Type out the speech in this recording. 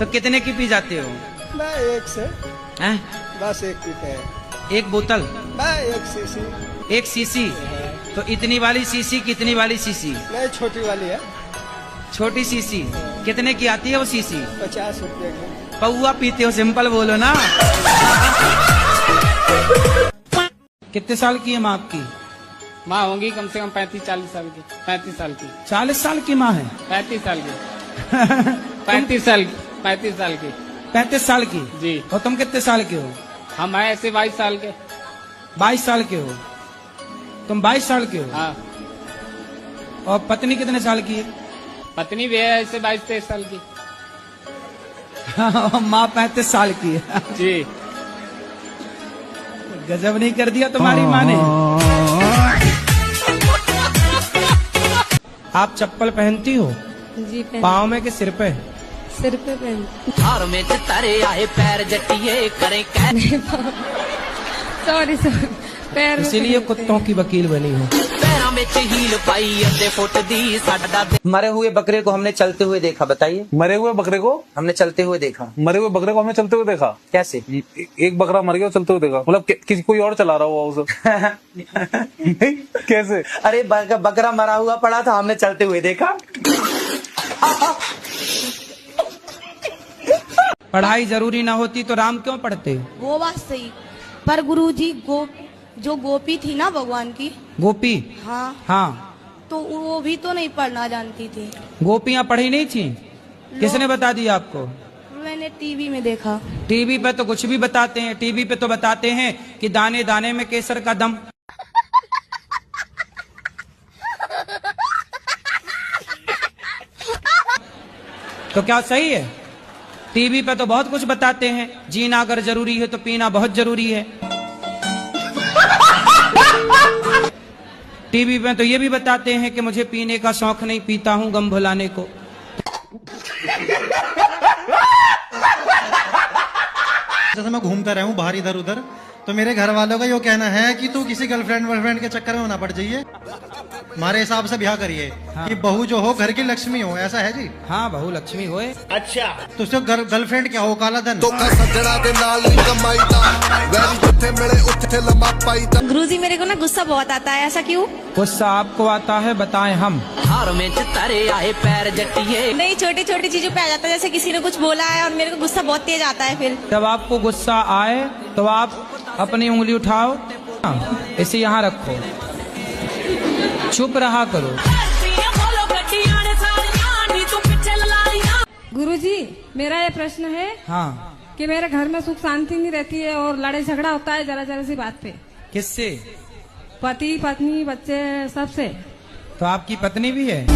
तो कितने की पी जाते हो? मैं एक से हैं? बस एक पीते हैं। एक बोतल? मैं एक सीसी। एक सीसी? तो इतनी वाली सीसी कितनी वाली सीसी? नहीं, छोटी वाली है। छोटी सीसी कितने की आती है वो सीसी? 50 रुपये की। पौआ पीते हो, सिंपल बोलो ना। कितने साल की है माँ आपकी? माँ होंगी कम से कम 35-40 साल की। 35 साल की। 40 साल की माँ है? 35 साल की। 35 साल की। 35 साल की। 35 साल की जी। और तुम कितने साल के हो? हम हैं ऐसे 22 साल के। 22 साल के हो? तुम 22 साल के हो? हाँ। और पत्नी कितने साल की है? पत्नी भी है ऐसे 22-23 साल की। माँ 35 साल की है। जी। गजब नहीं कर दिया तुम्हारी माँ ने। आप चप्पल पहनती हो? जी पाँव में कि सिर पे? सिर पे पहन। हार में तारे आए पैर जटिए करें सॉरी पैर में इसीलिए पहनते कुत्तों की वकील बनी हो। पैरों में हील पाई अंदे फुट दी साडा मरे हुए बकरे को हमने चलते हुए देखा, बताइए। मरे हुए बकरे को हमने चलते हुए देखा। मरे हुए बकरे को हमने चलते हुए देखा। कैसे? एक बकरा मर गया चलते हुए देखा, मतलब किसी कोई और चला रहा हुआ उसे। नहीं, कैसे? अरे बकरा मरा हुआ पड़ा था, हमने चलते हुए देखा। पढ़ाई जरूरी ना होती तो राम क्यों पढ़ते? वो बात सही, पर गुरुजी जो गोपी थी ना भगवान की, गोपी? हाँ हाँ। तो वो भी तो नहीं पढ़ना जानती थी। गोपियाँ पढ़ी नहीं थी? किसने बता दिया आपको? मैंने टीवी में देखा। टीवी पे तो कुछ भी बताते हैं। टीवी पे तो बताते हैं कि दाने दाने में केसर का दम। तो क्या सही है? टीवी पे तो बहुत कुछ बताते हैं। जीना अगर जरूरी है तो पीना बहुत जरूरी है। टीवी पे तो ये भी बताते हैं कि मुझे पीने का शौक नहीं, पीता हूं गम भुलाने को। जैसे मैं घूमता रहूं बाहर इधर उधर, तो मेरे घर वालों का यो कहना है कि तू किसी गर्लफ्रेंड वर्लफ्रेंड के चक्कर में ना पड़ जाइए, हमारे हिसाब से ब्याह करिए। हाँ। कि बहू जो हो घर की लक्ष्मी हो, ऐसा है जी? हाँ, बहू लक्ष्मी होए। अच्छा, तो उसको गर्लफ्रेंड क्या हो? काला धन। गुरुजी मेरे को ना गुस्सा बहुत आता है, ऐसा क्यों? गुस्सा आपको आता है, बताएं हम। हार में तारे आए पैर जटिए नहीं, छोटी छोटी चीजों पे आ जाता है, जैसे किसी ने कुछ बोला है और मेरे को गुस्सा बहुत तेज आता है। फिर जब आपको गुस्सा आए तो आप अपनी उंगली उठाओ, इसे यहाँ रखो, चुप रहा करो। गुरुजी मेरा ये प्रश्न है हाँ। कि मेरे घर में सुख शांति नहीं रहती है और लड़ाई झगड़ा होता है जरा जरा सी बात पे। किससे? पति पत्नी बच्चे सबसे। तो आपकी पत्नी भी है?